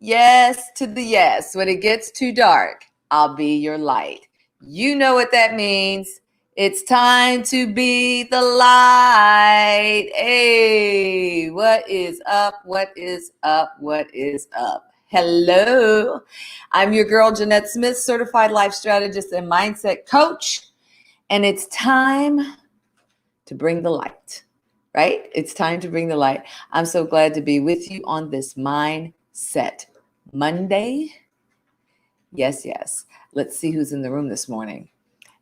Yes to the yes. When it gets too dark, I'll be your light. You know what that means. It's time to be the light. Hey, what is up? What is up? What is up? Hello. I'm your girl, Jeanette Smith, certified life strategist and mindset coach. And it's time to bring the light, right? It's time to bring the light. I'm so glad to be with you on this Mindset Monday. Yes, yes. Let's see who's in the room this morning.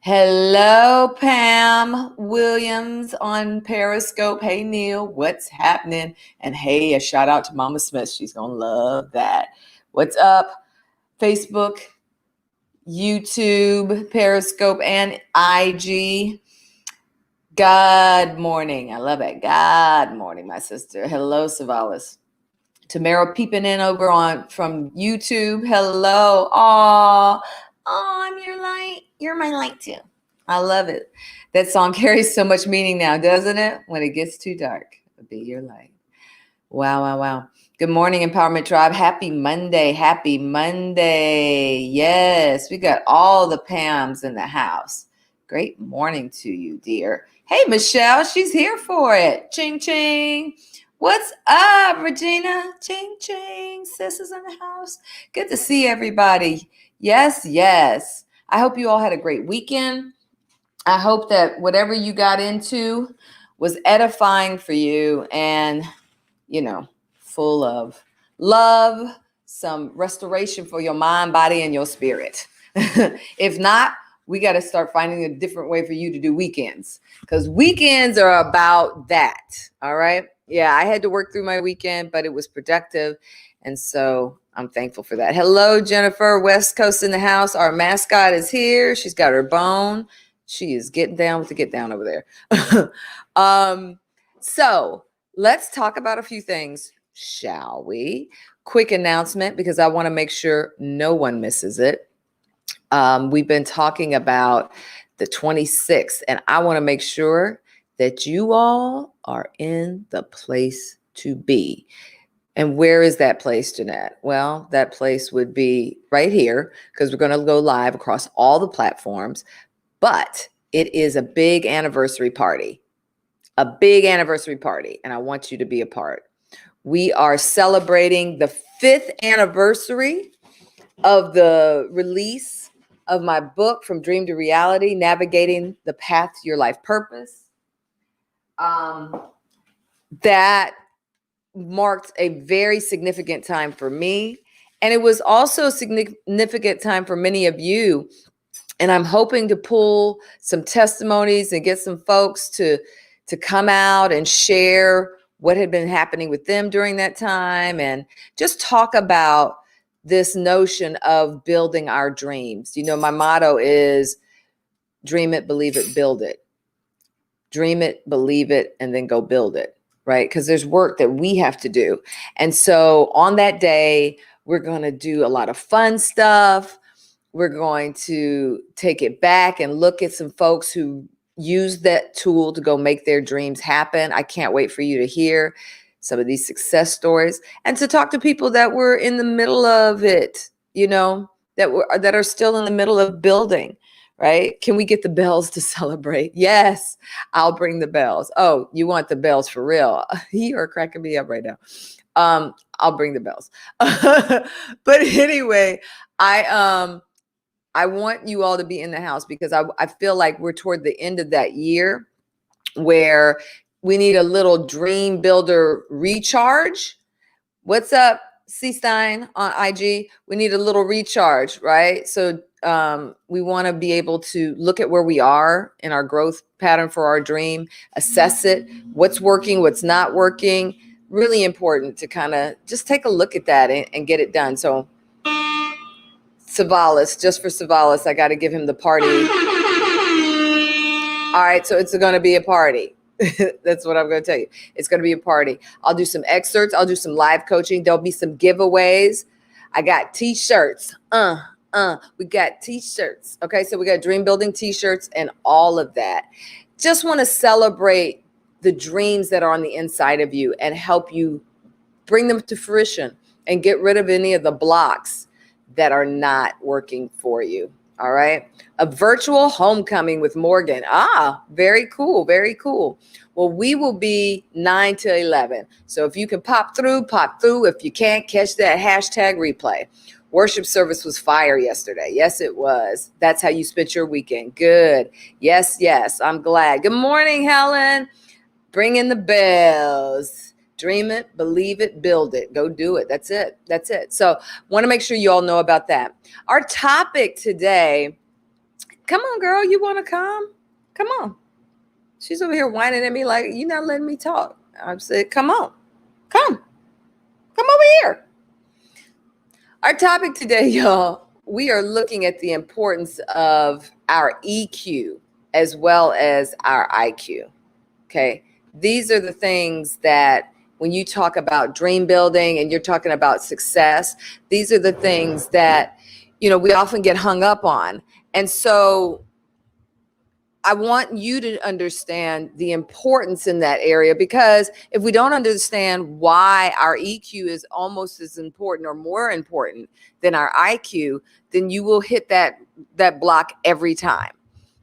Hello, Pam Williams on Periscope. Hey, Neil, what's happening? And hey, a shout out to Mama Smith. She's going to love that. What's up? Facebook, YouTube, Periscope, and IG. Good morning. I love it. Good morning, my sister. Hello, Savalas. Tamara peeping in over on from YouTube. Hello. Oh, I'm your light. You're my light too. I love it. That song carries so much meaning now, doesn't it? When it gets too dark, I'll be your light. Wow, wow, wow. Good morning, Empowerment Tribe. Happy Monday. Happy Monday. Yes, we got all the Pams in the house. Great morning to you, dear. Hey, Michelle, she's here for it. Ching, ching. What's up, Regina? Ching, ching. Sis is in the house. Good to see everybody. Yes, yes. I hope you all had a great weekend. I hope that whatever you got into was edifying for you and, full of love, some restoration for your mind, body, and your spirit. If not, we got to start finding a different way for you to do weekends, because weekends are about that. All right. Yeah, I had to work through my weekend, but it was productive. And so I'm thankful for that. Hello, Jennifer, West Coast in the house. Our mascot is here. She's got her bone. She is getting down with the get down over there. So let's talk about a few things, shall we? Quick announcement, because I want to make sure no one misses it. We've been talking about the 26th, and I want to make sure that you all are in the place to be. And where is that place, Jeanette? Well, that place would be right here, because we're going to go live across all the platforms. But it is a big anniversary party, and I want you to be a part. We are celebrating the 5th anniversary of the release of my book, From Dream to Reality, Navigating the Path to Your Life Purpose. That marked a very significant time for me. And it was also a significant time for many of you. And I'm hoping to pull some testimonies and get some folks to come out and share what had been happening with them during that time, and just talk about this notion of building our dreams. My motto is dream it, believe it, build it. Dream it, believe it, and then go build it, right? Because there's work that we have to do. And so on that day, we're going to do a lot of fun stuff. We're going to take it back and look at some folks who use that tool to go make their dreams happen. I can't wait for you to hear some of these success stories and to talk to people that were in the middle of it, that are still in the middle of building, right? Can we get the bells to celebrate? Yes, I'll bring the bells. Oh, you want the bells for real? You are cracking me up right now. I'll bring the bells. But anyway, I want you all to be in the house, because I feel like we're toward the end of that year where we need a little dream builder recharge. What's up, C. Stein on IG? We need a little recharge, right? So we want to be able to look at where we are in our growth pattern for our dream, assess it, what's working, what's not working. Really important to kind of just take a look at that and get it done. So Savalas, just for Savalas, I got to give him the party. All right, so it's going to be a party. That's what I'm going to tell you. It's going to be a party. I'll do some excerpts. I'll do some live coaching. There'll be some giveaways. I got t-shirts. We got t-shirts. Okay, so we got dream building t-shirts and all of that. Just want to celebrate the dreams that are on the inside of you and help you bring them to fruition. and get rid of any of the blocks that are not working for you. All right. A virtual homecoming with Morgan. Ah, very cool. Very cool. Well, we will be 9 to 11. So if you can pop through, pop through. If you can't, catch that hashtag replay. Worship service was fire yesterday. Yes, it was. That's how you spent your weekend. Good. Yes, yes. I'm glad. Good morning, Helen. Bring in the bells. Dream it, believe it, build it. Go do it. That's it. That's it. So want to make sure you all know about that. Our topic today, come on, girl, you want to come? Come on. She's over here whining at me like, you're not letting me talk. I said, come on. Come over here. Our topic today, y'all, we are looking at the importance of our EQ as well as our IQ. Okay. These are the things that when you talk about dream building and you're talking about success, these are the things that, we often get hung up on. And so I want you to understand the importance in that area, because if we don't understand why our EQ is almost as important or more important than our IQ, then you will hit that block every time.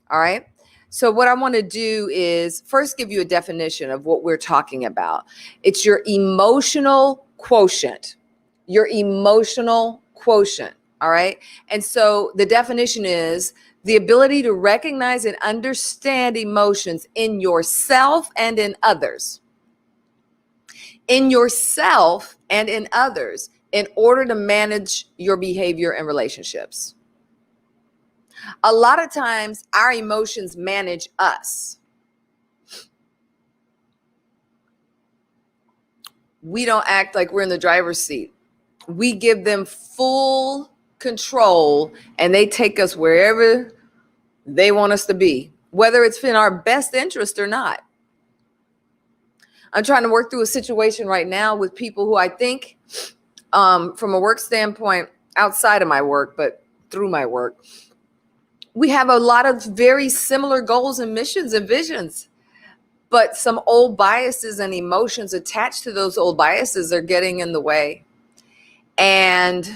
All right. So what I want to do is first give you a definition of what we're talking about. It's your emotional quotient. Your emotional quotient. All right. And so the definition is the ability to recognize and understand emotions in yourself and in others. In yourself and in others, in order to manage your behavior and relationships. A lot of times our emotions manage us. We don't act like we're in the driver's seat. We give them full control and they take us wherever they want us to be, whether it's in our best interest or not. I'm trying to work through a situation right now with people who I think, from a work standpoint, outside of my work, but through my work, we have a lot of very similar goals and missions and visions, but some old biases and emotions attached to those old biases are getting in the way. And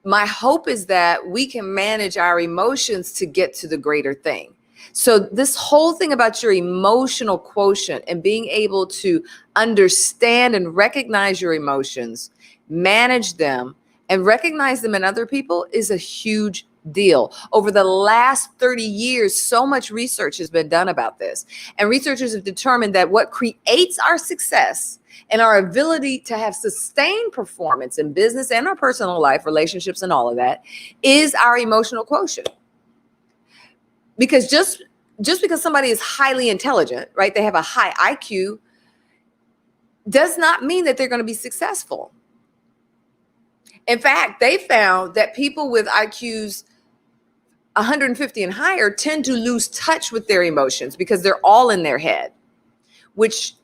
my hope is that we can manage our emotions to get to the greater thing. So this whole thing about your emotional quotient and being able to understand and recognize your emotions, manage them, and recognize them in other people is a huge deal. Over the last 30 years, so much research has been done about this. And researchers have determined that what creates our success and our ability to have sustained performance in business and our personal life, relationships and all of that, is our emotional quotient. Because just because somebody is highly intelligent, right, they have a high IQ, does not mean that they're going to be successful. In fact, they found that people with IQs 150 and higher tend to lose touch with their emotions because they're all in their head, which,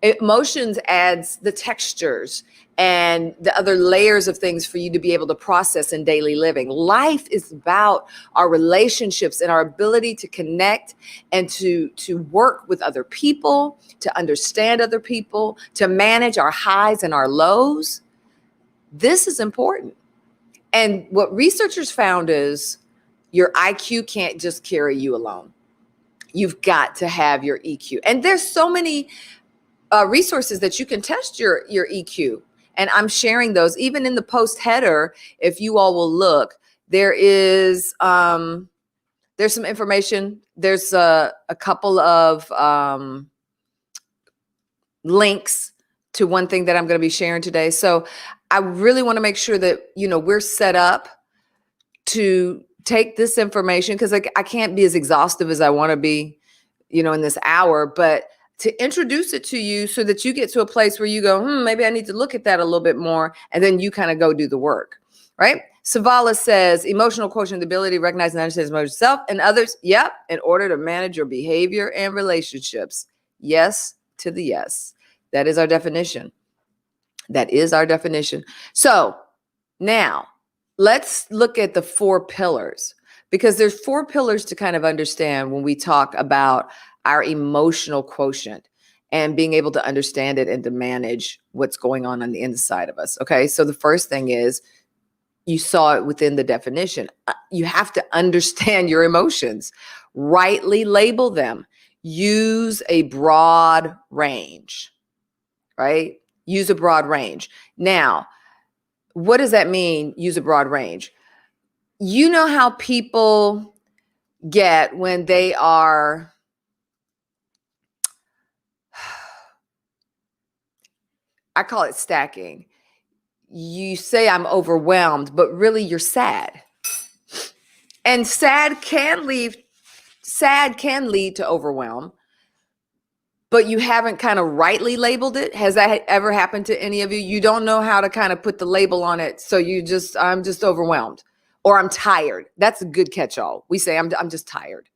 emotions adds the textures and the other layers of things for you to be able to process in daily living. Life is about our relationships and our ability to connect and to work with other people, to understand other people, to manage our highs and our lows. This is important. And what researchers found is your IQ can't just carry you alone. You've got to have your EQ. And there's so many resources that you can test your EQ. And I'm sharing those even in the post header. If you all will look, there's some information. There's a couple of links to one thing that I'm going to be sharing today. So I really want to make sure that, we're set up to take this information, because I can't be as exhaustive as I want to be, in this hour, but to introduce it to you so that you get to a place where you go, maybe I need to look at that a little bit more. And then you kind of go do the work, right? Savala says, emotional quotient, the ability to recognize and understand yourself and others. Yep. In order to manage your behavior and relationships. Yes to the yes. That is our definition. That is our definition. So now let's look at the 4 pillars, because there's 4 pillars to kind of understand when we talk about our emotional quotient. and being able to understand it and to manage what's going on the inside of us. Okay. So the first thing is, you saw it within the definition. You have to understand your emotions, rightly label them, use a broad range, right? Use a broad range. Now, what does that mean? Use a broad range. You know how people get when they are, I call it stacking. You say I'm overwhelmed, but really you're sad. And sad can lead to overwhelm, but you haven't kind of rightly labeled it. Has that ever happened to any of you? You don't know how to kind of put the label on it. So I'm just overwhelmed, or I'm tired. That's a good catch-all. We say I'm just tired.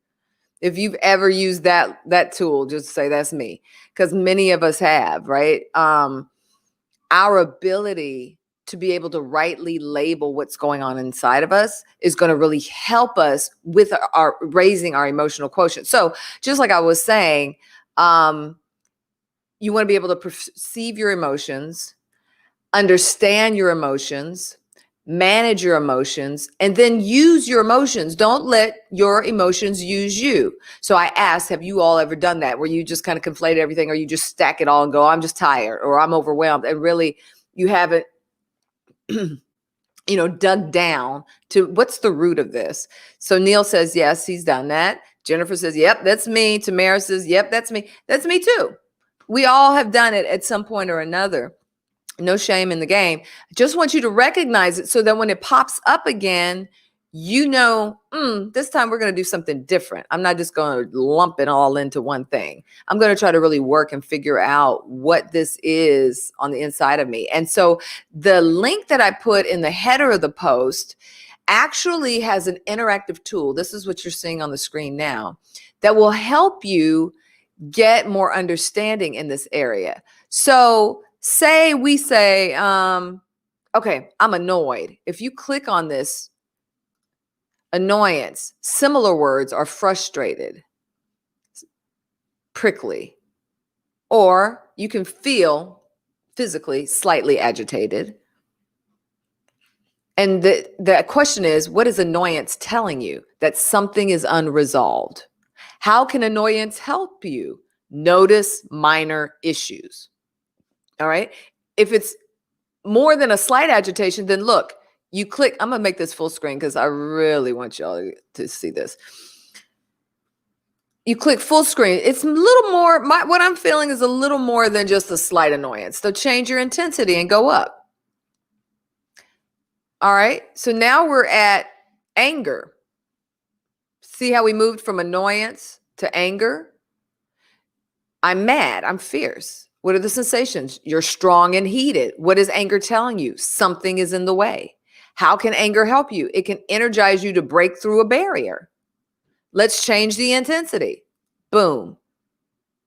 If you've ever used that tool, just say that's me, because many of us have, right? Our ability to be able to rightly label what's going on inside of us is going to really help us with our raising our emotional quotient. So just like I was saying, you want to be able to perceive your emotions, understand your emotions, manage your emotions, and then use your emotions. Don't let your emotions use you. So I asked, have you all ever done that, where you just kind of conflate everything, or you just stack it all and go, I'm just tired, or I'm overwhelmed, and really you haven't dug down to what's the root of this. So Neil says, yes, he's done that. Jennifer says, yep, that's me. Tamara says, yep, that's me. That's me too. We all have done it at some point or another. No shame in the game. I just want you to recognize it so that when it pops up again, this time we're going to do something different. I'm not just going to lump it all into one thing. I'm going to try to really work and figure out what this is on the inside of me. And so the link that I put in the header of the post actually has an interactive tool. This is what you're seeing on the screen now, that will help you get more understanding in this area. So we say, okay, I'm annoyed. If you click on this, annoyance, similar words are frustrated, prickly, or you can feel physically slightly agitated. And the question is, what is annoyance telling you? That something is unresolved. How can annoyance help you? Notice minor issues. All right. If it's more than a slight agitation, then look, you click. I'm going to make this full screen because I really want y'all to see this. You click full screen. It's a little more, what I'm feeling is a little more than just a slight annoyance. So change your intensity and go up. All right. So now we're at anger. See how we moved from annoyance to anger? I'm mad. I'm fierce. What are the sensations? You're strong and heated. What is anger telling you? Something is in the way. How can anger help you? It can energize you to break through a barrier. Let's change the intensity. Boom.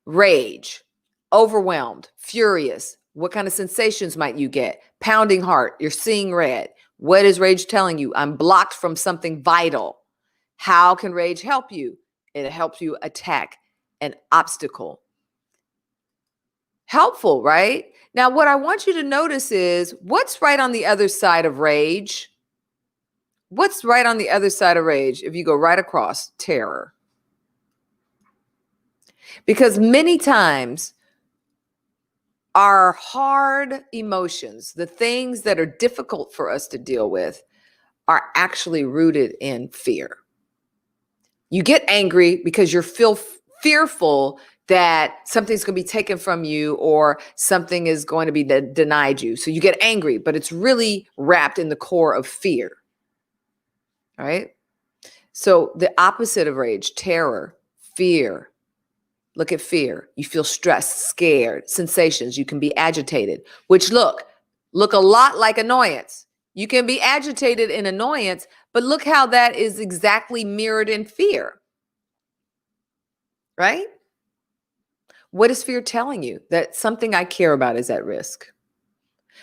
Rage, overwhelmed, furious. What kind of sensations might you get? Pounding heart. You're seeing red. What is rage telling you? I'm blocked from something vital. How can rage help you? It helps you attack an obstacle. Helpful, right? Now, what I want you to notice is what's right on the other side of rage. What's right on the other side of rage? If you go right across, terror. Because many times our hard emotions, the things that are difficult for us to deal with, are actually rooted in fear. You get angry because you're fearful that something's going to be taken from you or something is going to be denied you. So you get angry, but it's really wrapped in the core of fear. All right? So the opposite of rage, terror, fear. Look at fear. You feel stressed, scared, sensations. You can be agitated, which look a lot like annoyance. You can be agitated in annoyance, but look how that is exactly mirrored in fear. Right? What is fear telling you? That something I care about is at risk.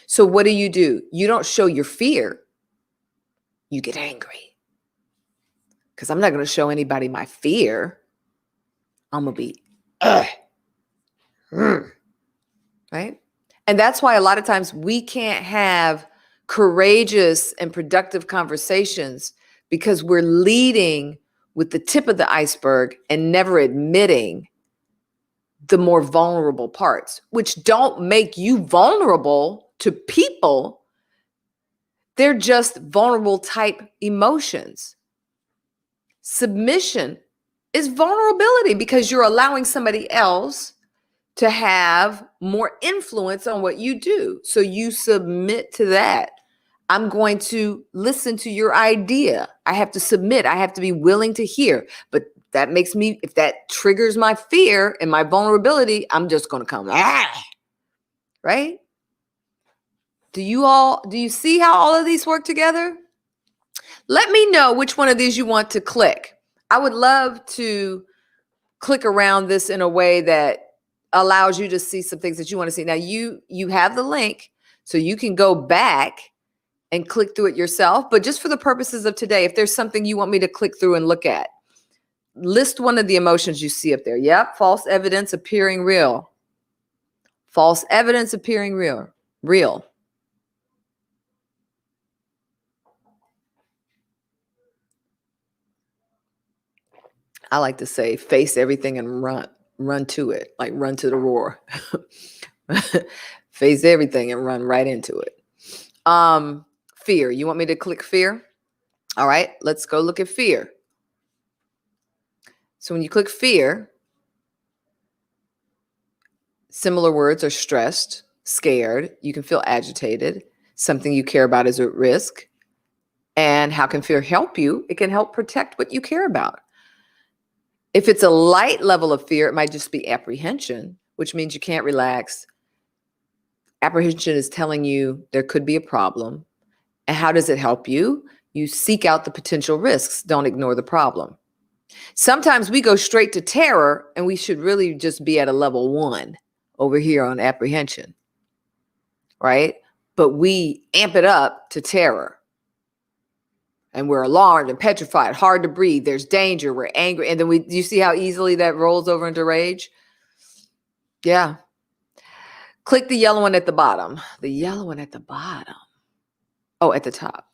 So what do? You don't show your fear. You get angry. Because I'm not going to show anybody my fear. I'm going to be, Right? And that's why a lot of times we can't have courageous and productive conversations, because we're leading with the tip of the iceberg and never admitting the more vulnerable parts, which don't make you vulnerable to people. They're just vulnerable type emotions. Submission is vulnerability, because you're allowing somebody else to have more influence on what you do. So you submit to that. I'm going to listen to your idea. I have to submit. I have to be willing to hear. But that makes me, if that triggers my fear and my vulnerability, I'm just going to come, right? Do you see how all of these work together? Let me know which one of these you want to click. I would love to click around this in a way that allows you to see some things that you want to see. Now you have the link, so you can go back and click through it yourself. But just for the purposes of today, if there's something you want me to click through and look at, list one of the emotions you see up there. Yep, false evidence appearing real. False evidence appearing real. Real. I like to say, face everything and run to it, like run to the roar. Face everything and run right into it. Fear. You want me to click fear? All right, let's go look at fear. So when you click fear, similar words are stressed, scared. You can feel agitated. Something you care about is at risk. And how can fear help you? It can help protect what you care about. If it's a light level of fear, it might just be apprehension, which means you can't relax. Apprehension is telling you there could be a problem. And how does it help you? You seek out the potential risks. Don't ignore the problem. Sometimes we go straight to terror, and we should really just be at a level 1 over here on apprehension, right? But we amp it up to terror. And we're alarmed and petrified, hard to breathe. There's danger. We're angry. And then you see how easily that rolls over into rage? Yeah. Click the yellow one at the bottom. The yellow one at the bottom. Oh, at the top.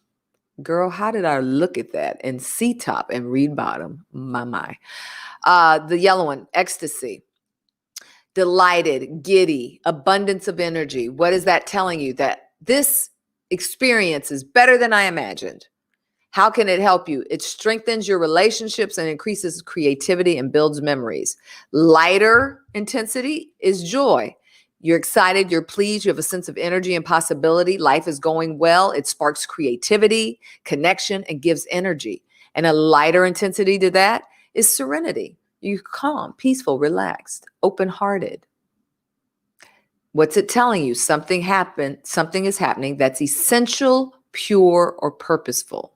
Girl, how did I look at that and see top and read bottom? My. The yellow one, ecstasy. Delighted, giddy, abundance of energy. What is that telling you? That this experience is better than I imagined. How can it help you? It strengthens your relationships and increases creativity and builds memories. Lighter intensity is joy. You're excited, you're pleased, you have a sense of energy and possibility. Life is going well. It sparks creativity, connection, and gives energy. And a lighter intensity to that is serenity. You're calm, peaceful, relaxed, open-hearted. What's it telling you? Something is happening that's essential, pure, or purposeful.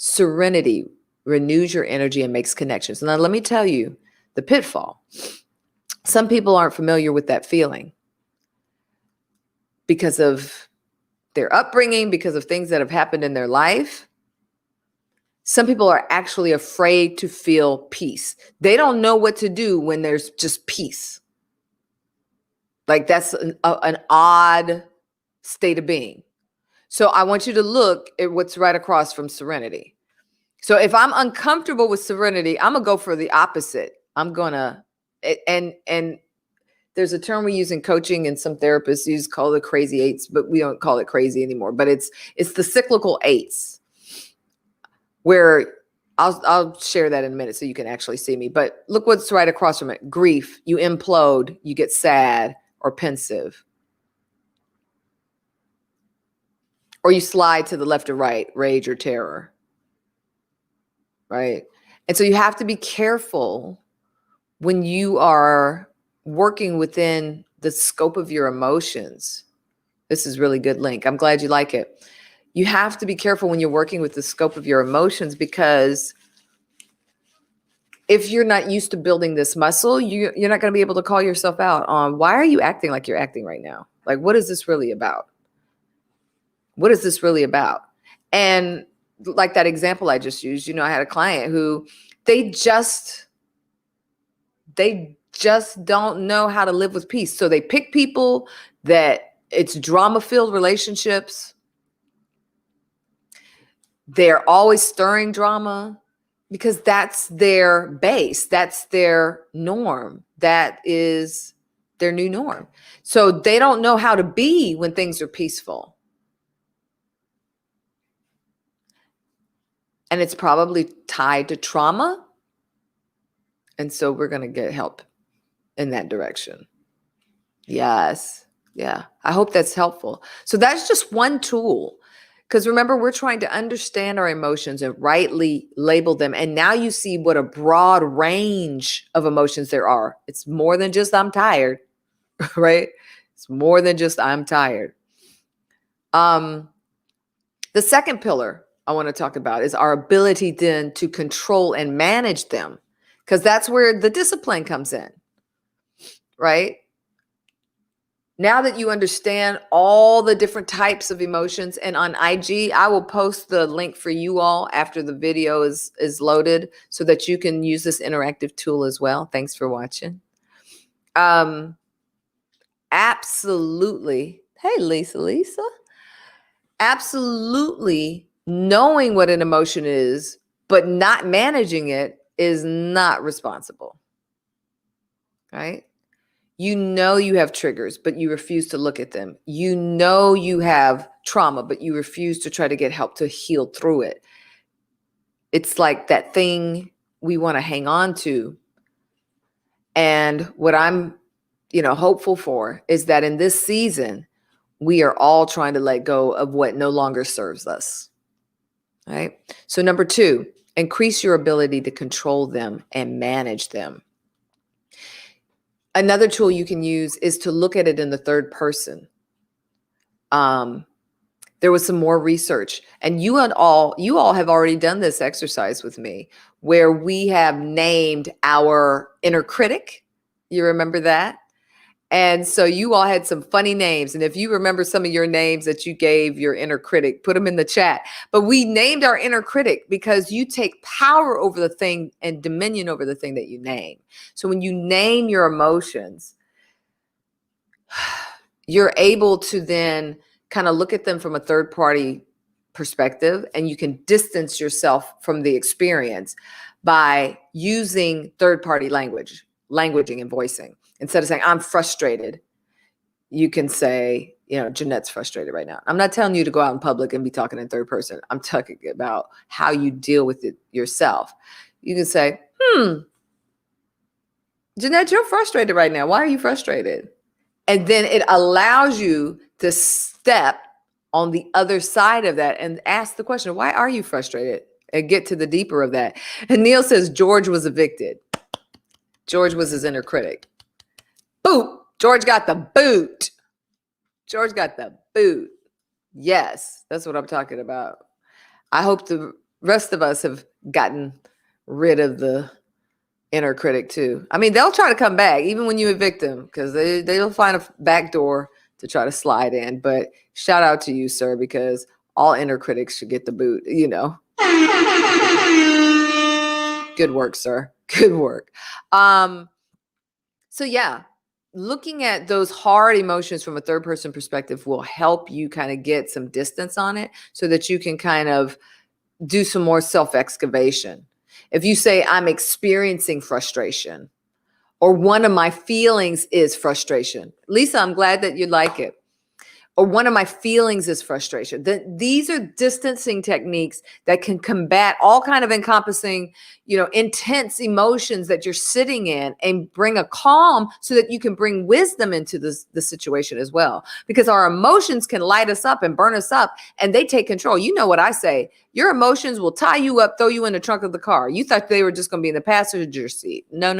Serenity renews your energy and makes connections. Now, let me tell you the pitfall. Some people aren't familiar with that feeling because of their upbringing, because of things that have happened in their life. Some people are actually afraid to feel peace. They don't know what to do when there's just peace. Like that's an odd state of being. So I want you to look at what's right across from serenity. So if I'm uncomfortable with serenity, I'm going to go for the opposite. I'm going to, and there's a term we use in coaching and some therapists call it crazy eights, but we don't call it crazy anymore. But it's the cyclical eights, where I'll share that in a minute so you can actually see me. But look what's right across from it. Grief, you implode, you get sad or pensive. Or you slide to the left or right, rage or terror. Right? And so you have to be careful when you are working within the scope of your emotions. This is really good link. I'm glad you like it. You have to be careful when you're working with the scope of your emotions, because if you're not used to building this muscle, you're not going to be able to call yourself out on, why are you acting like you're acting right now? Like, what is this really about? What is this really about? And like that example I just used, I had a client who they just just don't know how to live with peace. So they pick people that it's drama-filled relationships. They're always stirring drama because that's their base. That's their norm. That is their new norm. So they don't know how to be when things are peaceful. And it's probably tied to trauma. And so we're going to get help in that direction. Yes. Yeah. I hope that's helpful. So that's just one tool. Because remember, we're trying to understand our emotions and rightly label them. And now you see what a broad range of emotions there are. It's more than just I'm tired, right? It's more than just I'm tired. The second pillar I want to talk about is our ability then to control and manage them, because that's where the discipline comes in, right? Now that you understand all the different types of emotions, and on IG, I will post the link for you all after the video is loaded so that you can use this interactive tool as well. Thanks for watching. Absolutely. Hey, Lisa. Absolutely knowing what an emotion is, but not managing it is not responsible, right? You know you have triggers, but you refuse to look at them. You know you have trauma, but you refuse to try to get help to heal through it. It's like that thing we want to hang on to. And what I'm, hopeful for is that in this season, we are all trying to let go of what no longer serves us, right? So number 2, increase your ability to control them and manage them. Another tool you can use is to look at it in the third person. There was some more research, and you all have already done this exercise with me, where we have named our inner critic. You remember that? And so you all had some funny names. And if you remember some of your names that you gave your inner critic, put them in the chat. But we named our inner critic because you take power over the thing and dominion over the thing that you name. So when you name your emotions, you're able to then kind of look at them from a third party perspective, and you can distance yourself from the experience by using third party languaging and voicing. Instead of saying, I'm frustrated, you can say, Jeanette's frustrated right now. I'm not telling you to go out in public and be talking in third person. I'm talking about how you deal with it yourself. You can say, Jeanette, you're frustrated right now. Why are you frustrated? And then it allows you to step on the other side of that and ask the question, why are you frustrated? And get to the deeper of that. And Neil says George was evicted. George was his inner critic. Boot. George got the boot. George got the boot. Yes, that's what I'm talking about. I hope the rest of us have gotten rid of the inner critic too. I mean, they'll try to come back even when you evict them, because they'll find a back door to try to slide in. But shout out to you, sir, because all inner critics should get the boot, Good work, sir. Good work. So yeah, looking at those hard emotions from a third person perspective will help you kind of get some distance on it so that you can kind of do some more self-excavation. If you say, I'm experiencing frustration, or one of my feelings is frustration. Lisa, I'm glad that you like it. Or one of my feelings is frustration. These are distancing techniques that can combat all kind of encompassing, intense emotions that you're sitting in, and bring a calm so that you can bring wisdom into the situation as well. Because our emotions can light us up and burn us up, and they take control. You know what I say? Your emotions will tie you up, throw you in the trunk of the car. You thought they were just going to be in the passenger seat. No.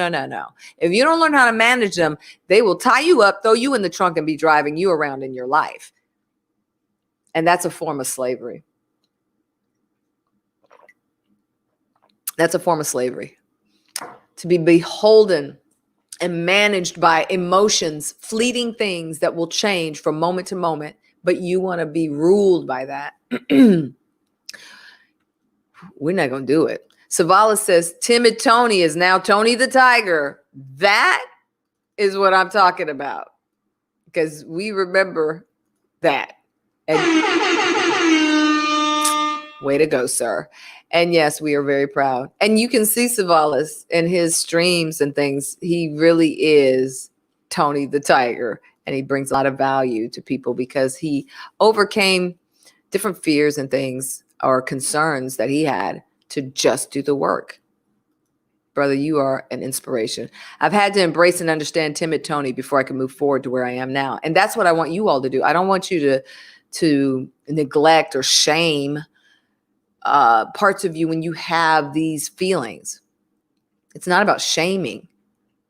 If you don't learn how to manage them, they will tie you up, throw you in the trunk, and be driving you around in your life. And that's a form of slavery. That's a form of slavery. To be beholden and managed by emotions, fleeting things that will change from moment to moment, but you want to be ruled by that. We're not going to do it. Savalas says, timid Tony is now Tony the Tiger. That is what I'm talking about, because we remember that. And way to go, sir. And yes, we are very proud. And you can see Savalas in his streams and things. He really is Tony the Tiger, and he brings a lot of value to people because he overcame different fears and things or concerns that he had to just do the work. Brother, you are an inspiration. I've had to embrace and understand timid Tony before I can move forward to where I am now. And that's what I want you all to do. I don't want you to neglect or shame parts of you when you have these feelings. It's not about shaming,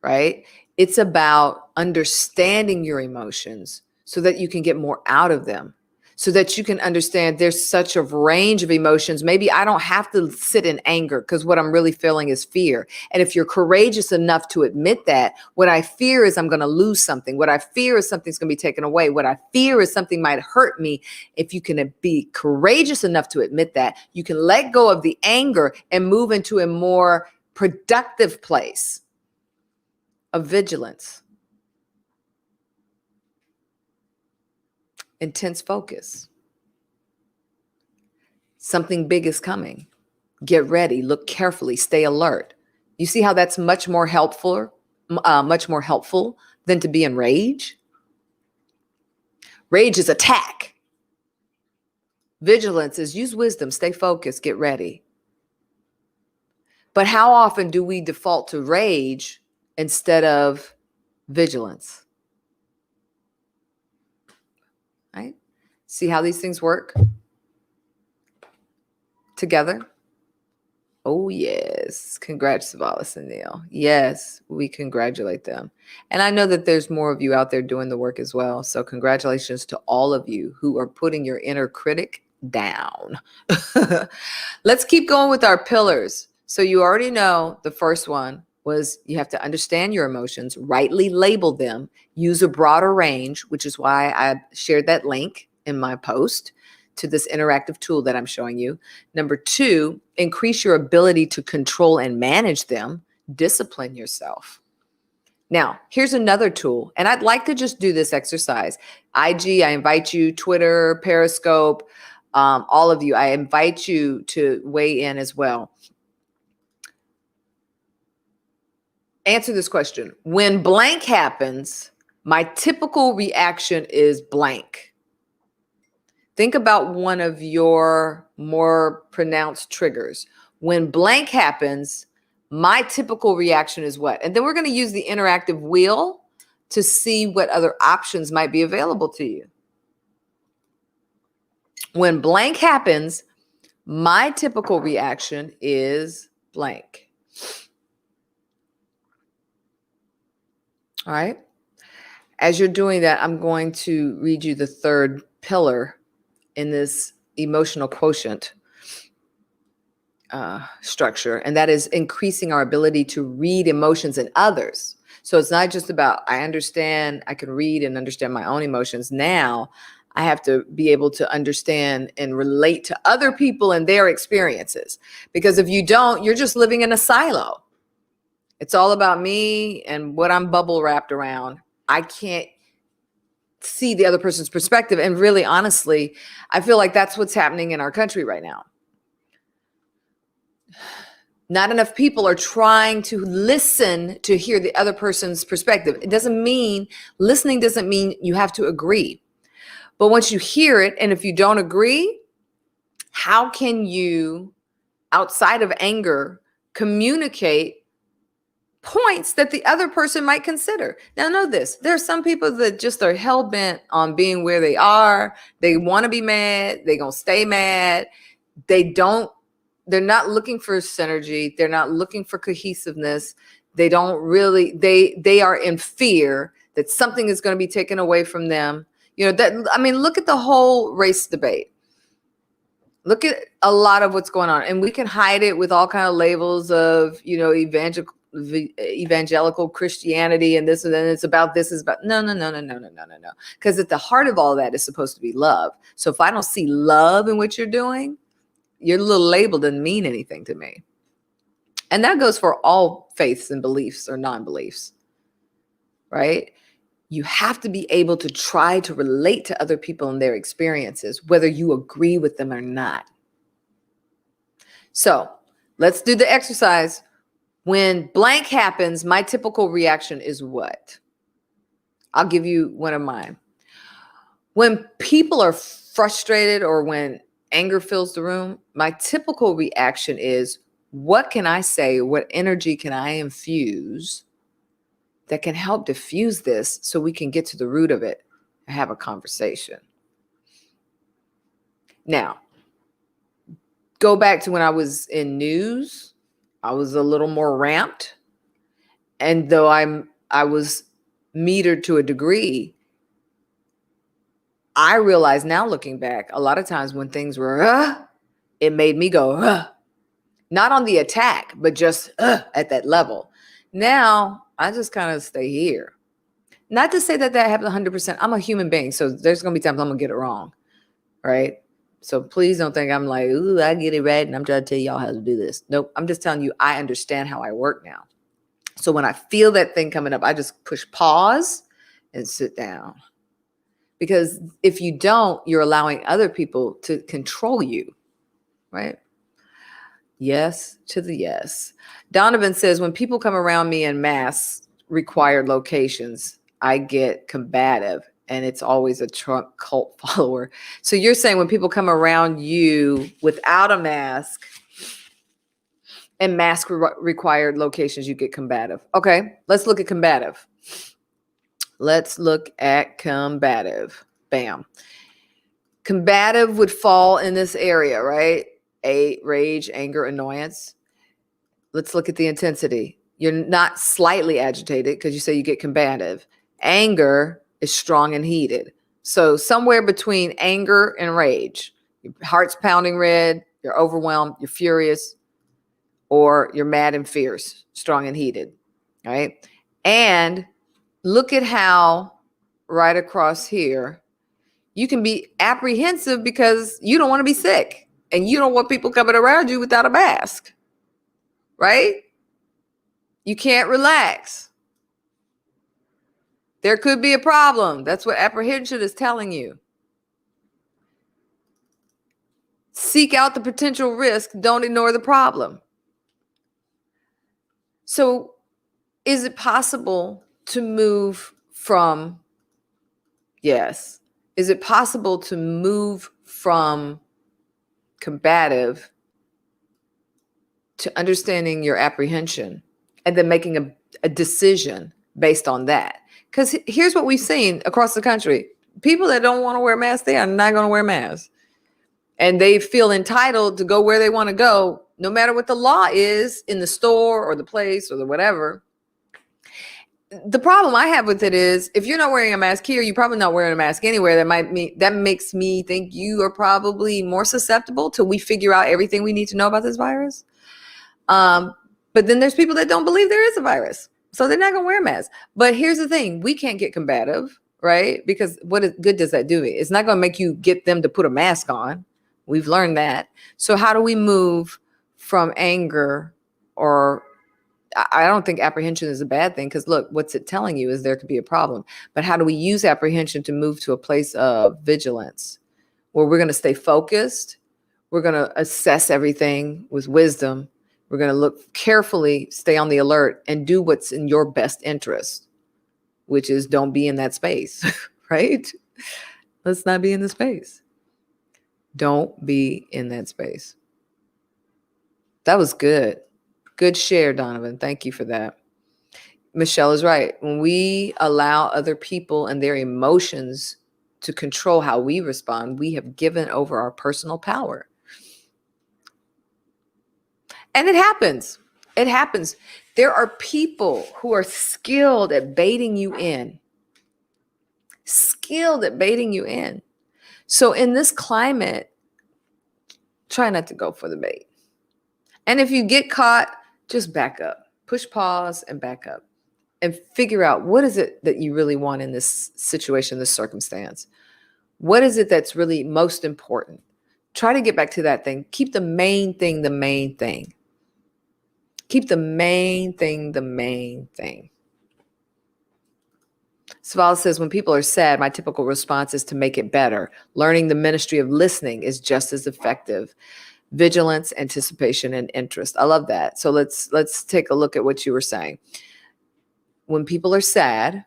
right? It's about understanding your emotions so that you can get more out of them, so that you can understand there's such a range of emotions. Maybe I don't have to sit in anger because what I'm really feeling is fear. And if you're courageous enough to admit that, what I fear is I'm going to lose something. What I fear is something's going to be taken away. What I fear is something might hurt me. If you can be courageous enough to admit that, you can let go of the anger and move into a more productive place of vigilance, intense focus. Something big is coming. Get ready, look carefully, stay alert. You see how that's much more helpful than to be in rage? Rage is attack. Vigilance is use wisdom, stay focused, get ready. But how often do we default to rage instead of vigilance? Right? See how these things work together? Oh, yes. Congrats, Savalas and Neil. Yes, we congratulate them. And I know that there's more of you out there doing the work as well. So congratulations to all of you who are putting your inner critic down. Let's keep going with our pillars. So you already know the first one was you have to understand your emotions, rightly label them, use a broader range, which is why I shared that link in my post to this interactive tool that I'm showing you. Number 2, increase your ability to control and manage them. Discipline yourself. Now, here's another tool, and I'd like to just do this exercise. IG, I invite you, Twitter, Periscope, all of you, I invite you to weigh in as well. Answer this question. When blank happens, my typical reaction is blank. Think about one of your more pronounced triggers. When blank happens, my typical reaction is what? And then we're going to use the interactive wheel to see what other options might be available to you. When blank happens, my typical reaction is blank. All right. As you're doing that, I'm going to read you the third pillar in this emotional quotient structure, and that is increasing our ability to read emotions in others. So it's not just about I can read and understand my own emotions. Now I have to be able to understand and relate to other people and their experiences. Because if you don't, you're just living in a silo. It's all about me and what I'm bubble wrapped around. I can't see the other person's perspective. And really, honestly, I feel like that's what's happening in our country right now. Not enough people are trying to listen to hear the other person's perspective. Listening doesn't mean you have to agree. But once you hear it, and if you don't agree, how can you, outside of anger, communicate points that the other person might consider? Now, know this. There are some people that just are hell-bent on being where they are. They want to be mad. They're going to stay mad. They're not looking for synergy. They're not looking for cohesiveness. They are in fear that something is going to be taken away from them. Look at the whole race debate. Look at a lot of what's going on, and we can hide it with all kind of labels of, evangelical Christianity and this, and then it's about this, is about no. Because at the heart of all that is supposed to be love. So if I don't see love in what you're doing, your little label doesn't mean anything to me. And that goes for all faiths and beliefs or non-beliefs. right? You have to be able to try to relate to other people and their experiences, whether you agree with them or not. So let's do the exercise. When blank happens, my typical reaction is what? I'll give you one of mine. When people are frustrated or when anger fills the room, my typical reaction is, what can I say? What energy can I infuse that can help diffuse this so we can get to the root of it and have a conversation? Now, go back to when I was in news. I was a little more ramped. And though I was metered to a degree, I realize now looking back, a lot of times when things were, it made me go, not on the attack, but just at that level. Now I just kind of stay here. Not to say that happens 100%. I'm a human being. So there's going to be times I'm going to get it wrong. Right. So please don't think I'm like, ooh, I get it right. And I'm trying to tell y'all how to do this. Nope. I'm just telling you, I understand how I work now. So when I feel that thing coming up, I just push pause and sit down. Because if you don't, you're allowing other people to control you, right? Yes to the yes. Donovan says, when people come around me in mass required locations, I get combative, and it's always a Trump cult follower. So you're saying when people come around you without a mask and mask required locations, you get combative. Okay, let's look at combative. Let's look at combative. Bam. Combative would fall in this area, right? Rage, anger, annoyance. Let's look at the intensity. You're not slightly agitated because you say you get combative. Anger is strong and heated. So somewhere between anger and rage. Your heart's pounding red, you're overwhelmed, you're furious, or you're mad and fierce, strong and heated, right? And look at how right across here, you can be apprehensive because you don't want to be sick and you don't want people coming around you without a mask, right? You can't relax. There could be a problem. That's what apprehension is telling you. Seek out the potential risk. Don't ignore the problem. So is it possible to move from, yes, is it possible to move from combative to understanding your apprehension and then making a decision based on that? Because here's what we've seen across the country. People that don't want to wear masks, they are not going to wear masks. And they feel entitled to go where they want to go, no matter what the law is in the store or the place or the whatever. The problem I have with it is, if you're not wearing a mask here, you're probably not wearing a mask anywhere. That makes me think you are probably more susceptible till we figure out everything we need to know about this virus. But then there's people that don't believe there is a virus, so they're not going to wear masks. But here's the thing. We can't get combative, right? Because what good does that do? It's not going to make you get them to put a mask on. We've learned that. So how do we move from anger? Or I don't think apprehension is a bad thing, because look, what's it telling you is there could be a problem. But how do we use apprehension to move to a place of vigilance where we're going to stay focused? We're going to assess everything with wisdom. We're going to look carefully, stay on the alert, and do what's in your best interest, which is don't be in that space, right? Let's not be in the space. Don't be in that space. That was good. Good share, Donovan. Thank you for that. Michelle is right. When we allow other people and their emotions to control how we respond, we have given over our personal power. And it happens. It happens. There are people who are skilled at baiting you in. Skilled at baiting you in. So in this climate, try not to go for the bait. And if you get caught, just back up. Push pause and back up. And figure out, what is it that you really want in this situation, this circumstance? What is it that's really most important? Try to get back to that thing. Keep the main thing the main thing. Keep the main thing the main thing. Sval says, when people are sad, my typical response is to make it better. Learning the ministry of listening is just as effective. Vigilance, anticipation, and interest. I love that. So let's take a look at what you were saying. When people are sad,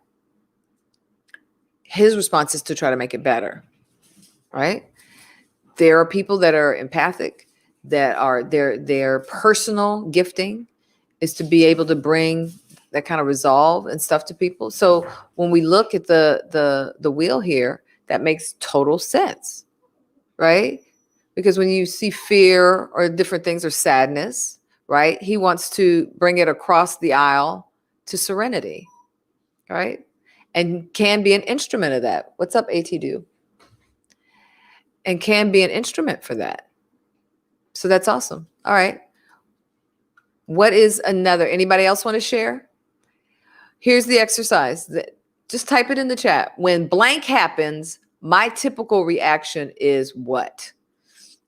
his response is to try to make it better, right? There are people that are empathic, that are their personal gifting is to be able to bring that kind of resolve and stuff to people. So when we look at the wheel here, that makes total sense, right? Because when you see fear or different things or sadness, right, he wants to bring it across the aisle to serenity, right? And can be an instrument of that. What's up, AT Do? And can be an instrument for that. So that's awesome. All right. What is another? Anybody else want to share? Here's the exercise. Just type it in the chat. When blank happens, my typical reaction is what?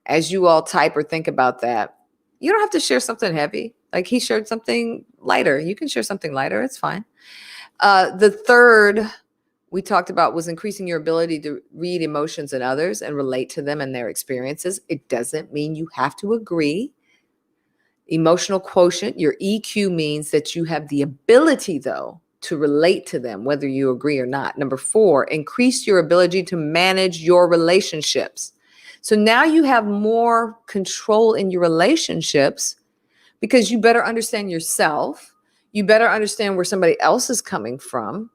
As you all type or think about that, you don't have to share something heavy. Like he shared something lighter. You can share something lighter. It's fine. The third we talked about was increasing your ability to read emotions in others and relate to them and their experiences. It doesn't mean you have to agree. Emotional quotient, your EQ, means that you have the ability, though, to relate to them, whether you agree or not. Number 4, increase your ability to manage your relationships. So now you have more control in your relationships because you better understand yourself. You better understand where somebody else is coming from.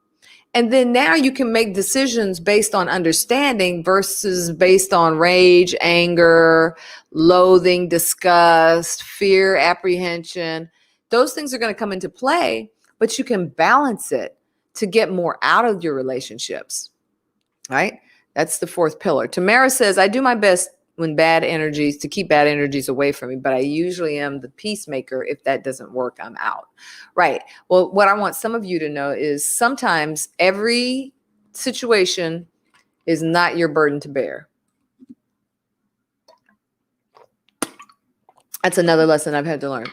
And then now you can make decisions based on understanding versus based on rage, anger, loathing, disgust, fear, apprehension. Those things are going to come into play, but you can balance it to get more out of your relationships, right? That's the 4th pillar. Tamara says, I do my best when to keep bad energies away from me, but I usually am the peacemaker. If that doesn't work, I'm out. Right. Well, what I want some of you to know is sometimes every situation is not your burden to bear. That's another lesson I've had to learn.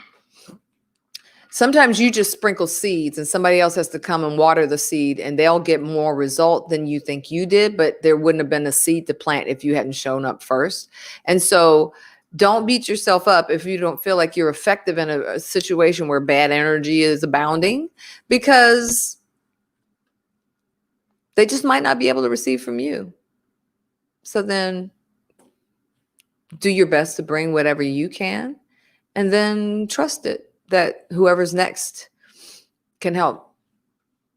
Sometimes you just sprinkle seeds and somebody else has to come and water the seed and they'll get more result than you think you did, but there wouldn't have been a seed to plant if you hadn't shown up first. And so don't beat yourself up if you don't feel like you're effective in a situation where bad energy is abounding, because they just might not be able to receive from you. So then do your best to bring whatever you can and then trust it that whoever's next can help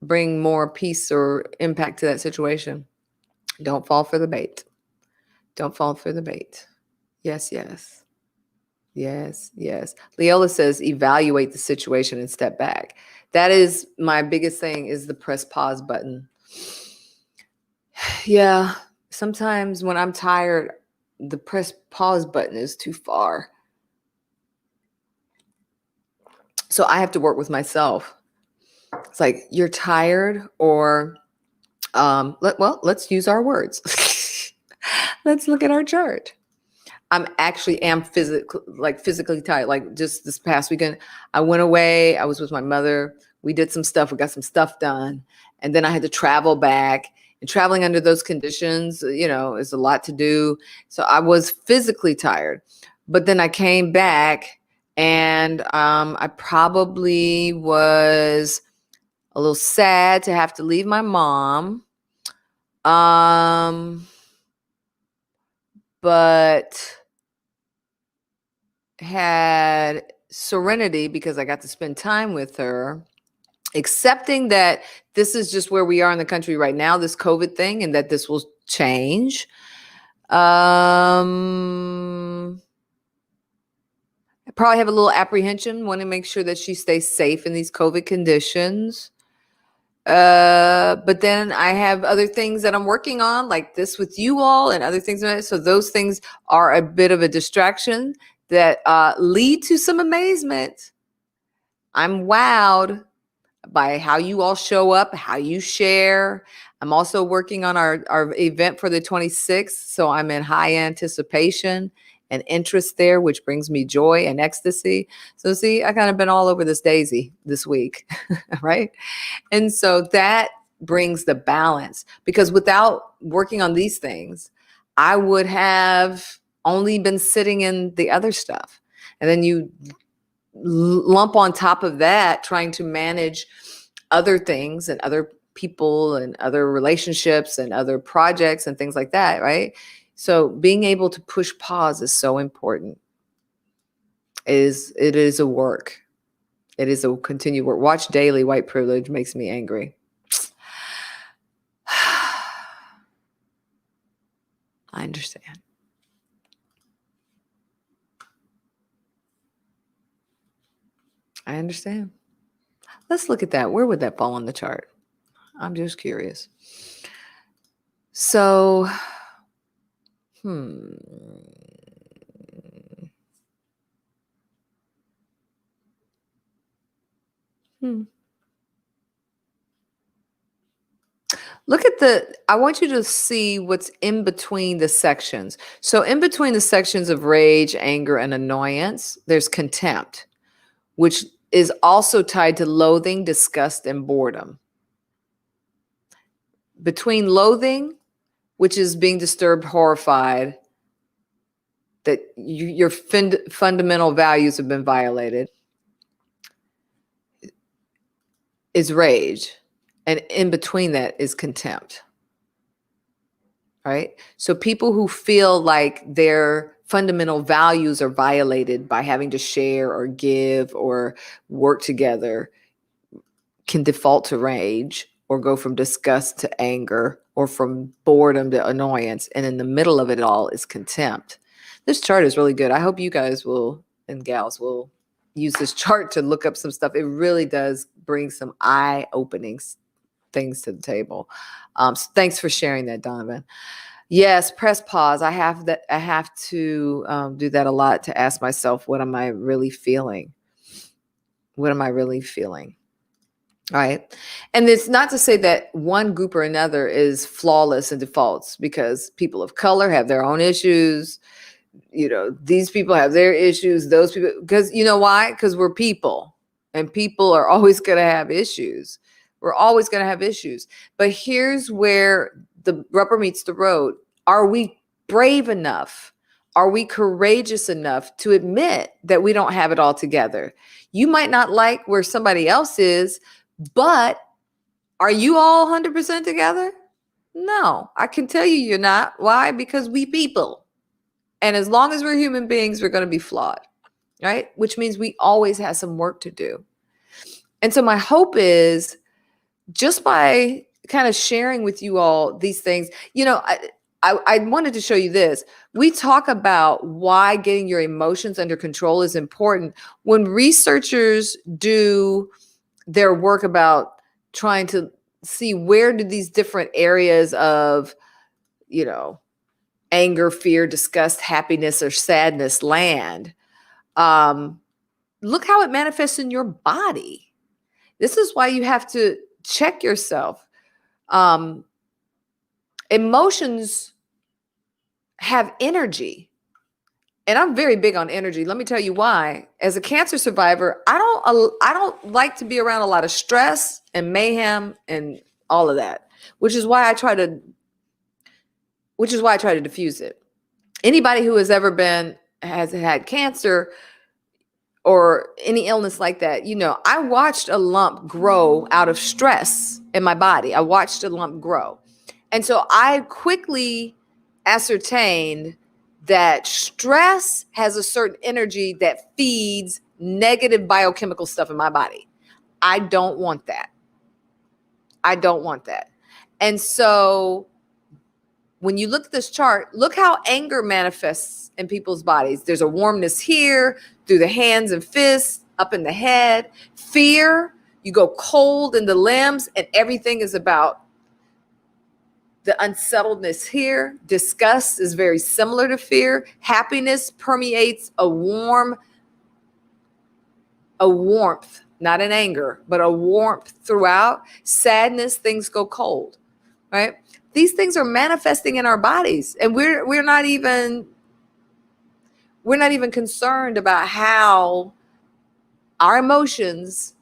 bring more peace or impact to that situation. Don't fall for the bait. Don't fall for the bait. Yes, yes. Yes, yes. Leola says, evaluate the situation and step back. That is my biggest thing, is the press pause button. Yeah, sometimes when I'm tired, the press pause button is too far. So I have to work with myself. It's like, you're tired, or let's use our words. Let's look at our chart. I'm actually physically tired. Like just this past weekend, I went away. I was with my mother. We did some stuff. We got some stuff done. And then I had to travel back. And traveling under those conditions, is a lot to do. So I was physically tired. But then I came back and I probably was a little sad to have to leave my mom. But had serenity because I got to spend time with her, accepting that this is just where we are in the country right now, this COVID thing, and that this will change. I probably have a little apprehension, want to make sure that she stays safe in these COVID conditions. But then I have other things that I'm working on, like this with you all and other things. So those things are a bit of a distraction that lead to some amazement. I'm wowed by how you all show up, how you share. I'm also working on our event for the 26th. So I'm in high anticipation and interest there, which brings me joy and ecstasy. So see, I kind of been all over this daisy this week, right? And so that brings the balance, because without working on these things, I would have only been sitting in the other stuff. And then you lump on top of that trying to manage other things and other people and other relationships and other projects and things like that, right? So being able to push pause is so important. It is a work. It is a continued work. Watch daily white privilege makes me angry. I understand. I understand. Let's look at that. Where would that fall on the chart? I'm just curious. So, Look at I want you to see what's in between the sections. So in between the sections of rage, anger, and annoyance, there's contempt, which is also tied to loathing, disgust, and boredom. Between loathing, which is being disturbed, horrified, that your fundamental values have been violated, is rage. And in between that is contempt. Right? So people who feel like their fundamental values are violated by having to share or give or work together can default to rage, or go from disgust to anger, or from boredom to annoyance. And in the middle of it all is contempt. This chart is really good. I hope you guys will, and gals will, use this chart to look up some stuff. It really does bring some eye-opening things to the table. So thanks for sharing that, Donovan. Yes, press pause. I have to do that a lot, to ask myself, what am I really feeling? What am I really feeling? All right. And it's not to say that one group or another is flawless and defaults, because people of color have their own issues. These people have their issues, those people, because you know why? Because we're people, and people are always going to have issues. We're always going to have issues. But here's where the rubber meets the road. Are we brave enough? Are we courageous enough to admit that we don't have it all together? You might not like where somebody else is, but are you all 100% together? No, I can tell you you're not. Why? Because we people. And as long as we're human beings, we're going to be flawed, right? Which means we always have some work to do. And so my hope is, just by kind of sharing with you all these things, I wanted to show you this. We talk about why getting your emotions under control is important. When researchers do their work about trying to see where do these different areas of, anger, fear, disgust, happiness, or sadness land, look how it manifests in your body. This is why you have to check yourself. Emotions have energy. And I'm very big on energy. Let me tell you why. As a cancer survivor, I don't like to be around a lot of stress and mayhem and all of that, which is why I try to diffuse it. Anybody who has had cancer or any illness like that, I watched a lump grow out of stress in my body. I watched a lump grow. And so I quickly ascertained that stress has a certain energy that feeds negative biochemical stuff in my body. I don't want that. And so when you look at this chart, look how anger manifests in people's bodies. There's a warmness here, through the hands and fists, up in the head. Fear, you go cold in the limbs, and everything is about the unsettledness here. Disgust is very similar to fear. Happiness permeates a warmth, not an anger, but a warmth throughout. Sadness, things go cold, right? These things are manifesting in our bodies, and we're not even concerned about how our emotions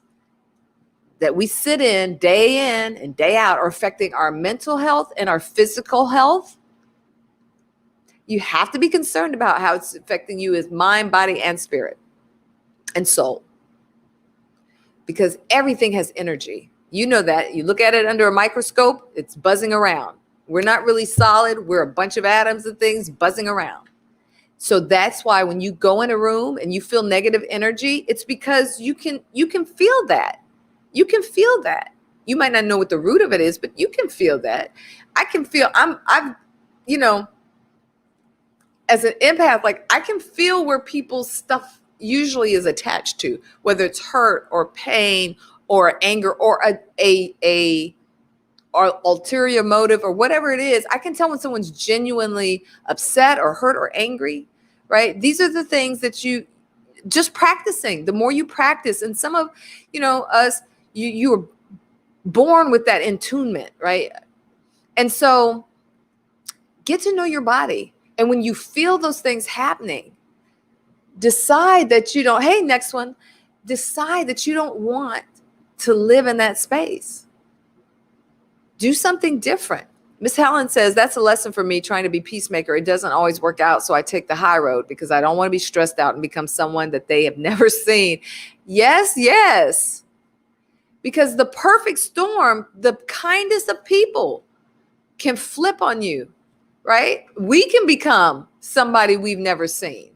that we sit in and day out are affecting our mental health and our physical health, you have to be concerned about how it's affecting you as mind, body, and spirit and soul. Because everything has energy. You know that. You look at it under a microscope, it's buzzing around. We're not really solid. We're a bunch of atoms and things buzzing around. So that's why when you go in a room and you feel negative energy, it's because you can feel that. You can feel that. You might not know what the root of it is, but you can feel that. I can feel I've as an empath, like I can feel where people's stuff usually is attached to, whether it's hurt or pain or anger or a or ulterior motive or whatever it is. I can tell when someone's genuinely upset or hurt or angry, right? These are the things that you just practicing. The more you practice, and some of, us, you were born with that attunement, right? And so get to know your body. And when you feel those things happening, decide that you don't, hey, next one, decide that you don't want to live in that space. Do something different. Miss Helen says, that's a lesson for me trying to be peacemaker. It doesn't always work out, so I take the high road because I don't want to be stressed out and become someone that they have never seen. Yes. Because the perfect storm, the kindest of people can flip on you, right? We can become somebody we've never seen.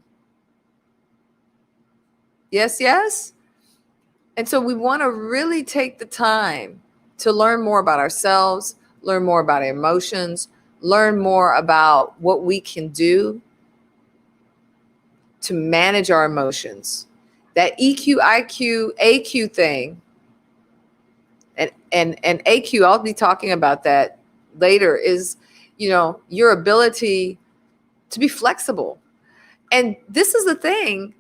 Yes. And so we want to really take the time to learn more about ourselves, learn more about our emotions, learn more about what we can do to manage our emotions. That EQ, IQ, AQ thing, and AQ, I'll be talking about that later, is, your ability to be flexible. And this is the thing.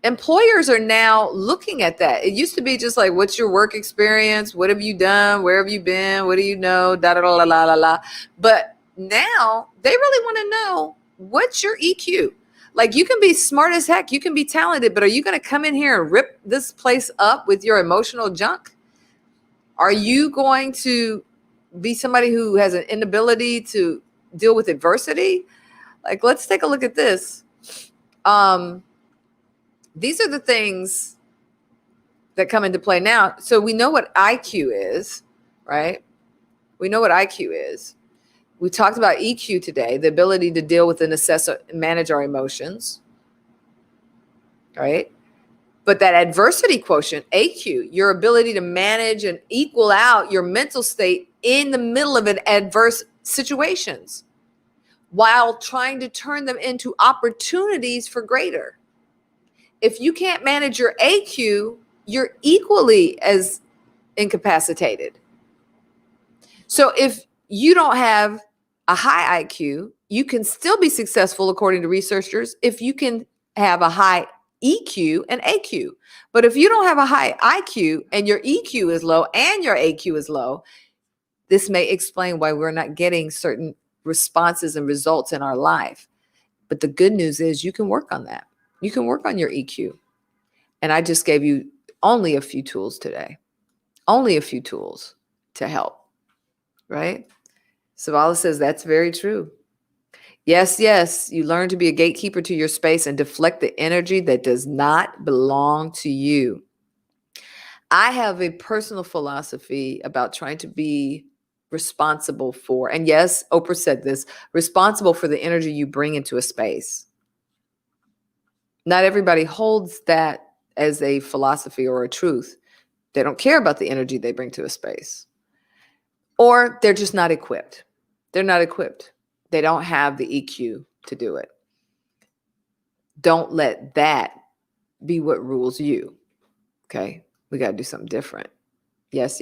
Employers are now looking at that. It used to be just like, what's your work experience? What have you done? Where have you been? What do you know? Da da da la la la la. But now they really want to know, what's your EQ? Like, you can be smart as heck, you can be talented, but are you going to come in here and rip this place up with your emotional junk? Are you going to be somebody who has an inability to deal with adversity? Like, let's take a look at this. These are the things that come into play now. So we know what IQ is, right? We know what IQ is. We talked about EQ today, the ability to deal with and assess and manage our emotions, right? But that adversity quotient, AQ, your ability to manage and equal out your mental state in the middle of an adverse situations while trying to turn them into opportunities for greater. If you can't manage your AQ, you're equally as incapacitated. So if you don't have a high IQ, you can still be successful, according to researchers, if you can have a high EQ and AQ. But if you don't have a high IQ and your EQ is low and your AQ is low, this may explain why we're not getting certain responses and results in our life. But the good news is you can work on that. You can work on your EQ. And I just gave you only a few tools today. Only a few tools to help, right? Savala says that's very true. Yes, you learn to be a gatekeeper to your space and deflect the energy that does not belong to you. I have a personal philosophy about trying to be responsible for, and yes, Oprah said this, responsible for the energy you bring into a space. Not everybody holds that as a philosophy or a truth. They don't care about the energy they bring to a space. Or they're just not equipped. They're not equipped. They don't have the EQ to do it. Don't let that be what rules you. Okay? We got to do something different. Yes.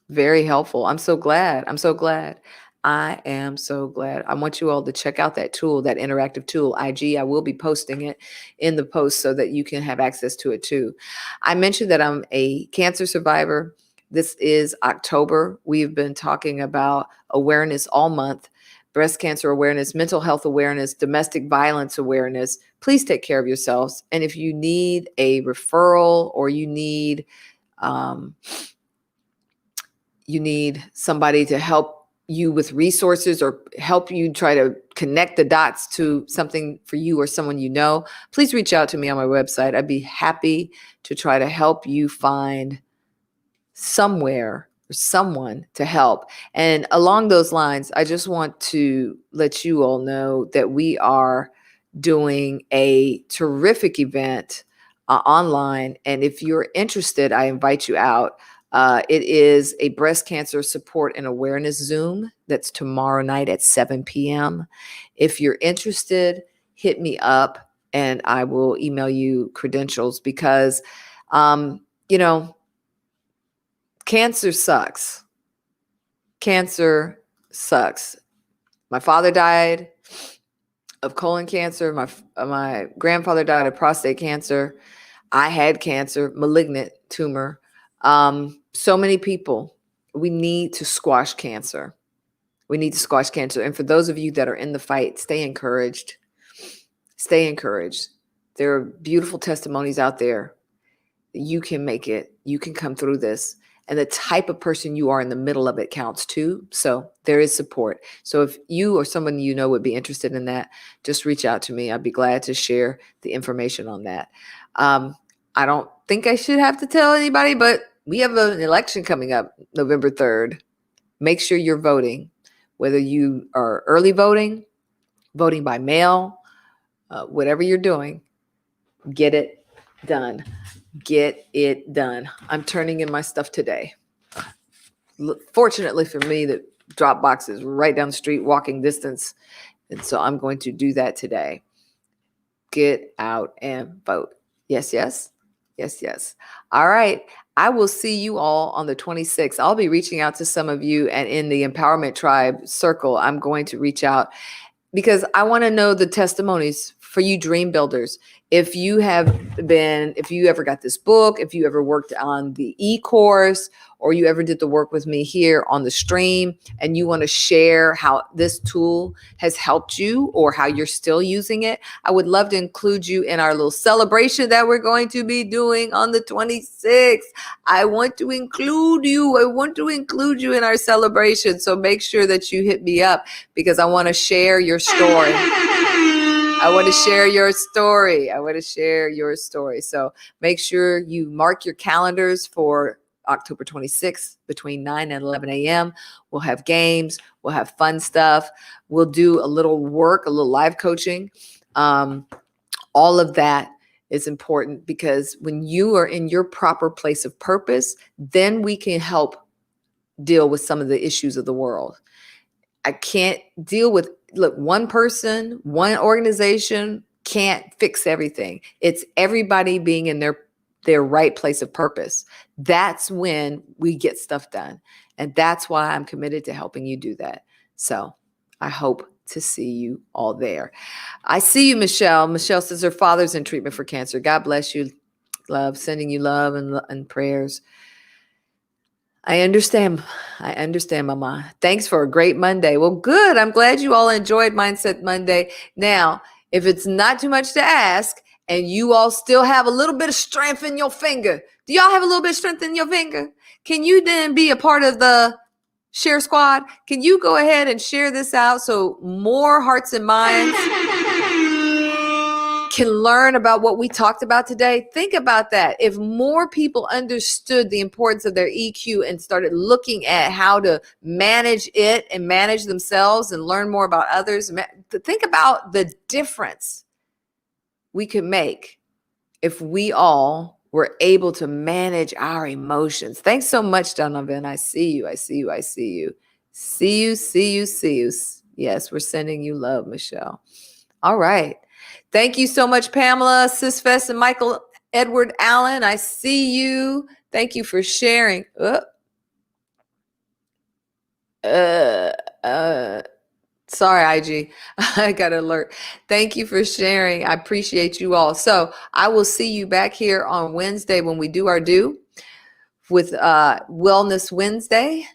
Very helpful. I'm so glad. I am so glad. I want you all to check out that tool, that interactive tool, IG. I will be posting it in the post so that you can have access to it too. I mentioned that I'm a cancer survivor. This is October. We've been talking about awareness all month. breast cancer awareness, mental health awareness, domestic violence awareness. Please take care of yourselves. And if you need a referral or you need somebody to help you with resources or help you try to connect the dots to something for you or someone you know, please reach out to me on my website. I'd be happy to try to help you find somewhere or someone to help. And along those lines, I just want to let you all know that we are doing a terrific event online. And if you're interested, I invite you out. It is a breast cancer support and awareness Zoom that's tomorrow night at 7 p.m. If you're interested, hit me up and I will email you credentials because, cancer sucks. Cancer sucks. My father died of colon cancer. My grandfather died of prostate cancer. I had cancer, malignant tumor. So many people. We need to squash cancer. We need to squash cancer. And for those of you that are in the fight, stay encouraged. Stay encouraged. There are beautiful testimonies out there. You can make it. You can come through this. And the type of person you are in the middle of it counts too. So there is support. So if you or someone you know would be interested in that, just reach out to me. I'd be glad to share the information on that. I don't think I should have to tell anybody, but we have an election coming up November 3rd. Make sure you're voting, whether you are early voting by mail, whatever you're doing, get it done. Get it done. I'm turning in my stuff today. Fortunately for me, the drop box is right down the street, walking distance. And so I'm going to do that today. Get out and vote. Yes, yes. Yes, yes. All right. I will see you all on the 26th. I'll be reaching out to some of you, and in the Empowerment Tribe circle, I'm going to reach out because I want to know the testimonies for you dream builders. If you ever got this book, if you ever worked on the e-course, or you ever did the work with me here on the stream, and you want to share how this tool has helped you or how you're still using it, I would love to include you in our little celebration that we're going to be doing on the 26th. I want to include you. I want to include you in our celebration. So make sure that you hit me up because I want to share your story. I want to share your story. I want to share your story. So make sure you mark your calendars for October 26th between 9 and 11 a.m. We'll have games. We'll have fun stuff. We'll do a little work, a little live coaching. All of that is important because when you are in your proper place of purpose, then we can help deal with some of the issues of the world. I can't deal with, one person, one organization can't fix everything. It's everybody being in their right place of purpose. That's when we get stuff done. And that's why I'm committed to helping you do that. So I hope to see you all there. I see you, Michelle. Michelle says her father's in treatment for cancer. God bless you. Love, sending you love and prayers. I understand, Mama. Thanks for a great Monday. Well, good. I'm glad you all enjoyed Mindset Monday. Now, if it's not too much to ask and you all still have a little bit of strength in your finger, do y'all have a little bit of strength in your finger? Can you then be a part of the Share Squad? Can you go ahead and share this out so more hearts and minds can learn about what we talked about today? Think about that. If more people understood the importance of their EQ and started looking at how to manage it and manage themselves and learn more about others, think about the difference we could make if we all were able to manage our emotions. Thanks so much, Donovan. I see you. I see you. I see you. See you, see you, see you. Yes, we're sending you love, Michelle. All right. Thank you so much, Pamela, Sisfest, and Michael Edward Allen. I see you. Thank you for sharing. Sorry, IG. I got an alert. Thank you for sharing. I appreciate you all. So I will see you back here on Wednesday when we do our do with Wellness Wednesday.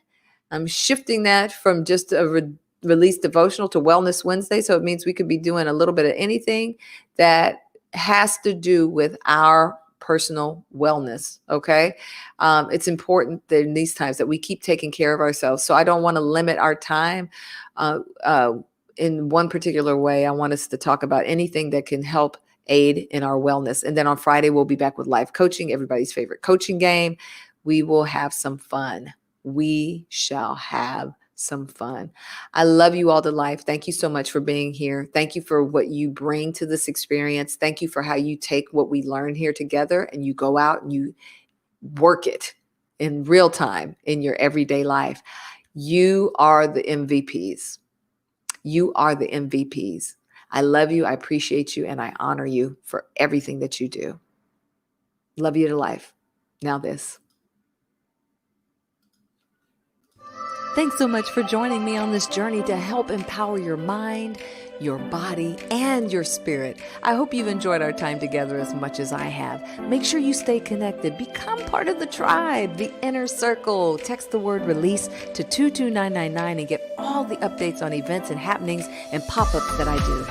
I'm shifting that from just a release devotional to Wellness Wednesday. So it means we could be doing a little bit of anything that has to do with our personal wellness. Okay. It's important that in these times that we keep taking care of ourselves. So I don't want to limit our time in one particular way. I want us to talk about anything that can help aid in our wellness. And then on Friday, we'll be back with live coaching, everybody's favorite coaching game. We will have some fun. We shall have some fun. I love you all to life. Thank you so much for being here. Thank you for what you bring to this experience. Thank you for how you take what we learn here together and you go out and you work it in real time in your everyday life. You are the MVPs. You are the MVPs. I love you. I appreciate you. And I honor you for everything that you do. Love you to life. Now this. Thanks so much for joining me on this journey to help empower your mind, your body, and your spirit. I hope you've enjoyed our time together as much as I have. Make sure you stay connected. Become part of the tribe, the inner circle. Text the word release to 22999 and get all the updates on events and happenings and pop-ups that I do.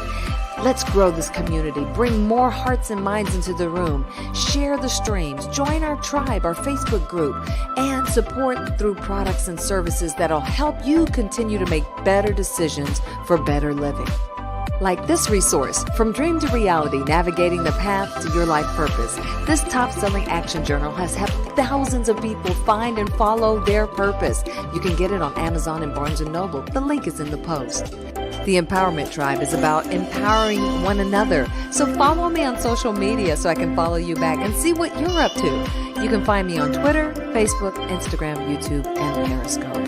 Let's grow this community. Bring more hearts and minds into the room. Share the streams. Join our tribe, our Facebook group, and support through products and services that'll help you continue to make better decisions for better living. Like this resource, From Dream to Reality, Navigating the Path to Your Life Purpose. This top-selling action journal has helped thousands of people find and follow their purpose. You can get it on Amazon and Barnes & Noble. The link is in the post. The Empowerment Tribe is about empowering one another. So follow me on social media so I can follow you back and see what you're up to. You can find me on Twitter, Facebook, Instagram, YouTube, and Periscope.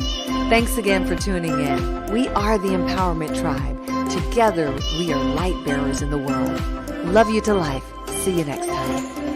Thanks again for tuning in. We are the Empowerment Tribe. Together, we are light bearers in the world. Love you to life. See you next time.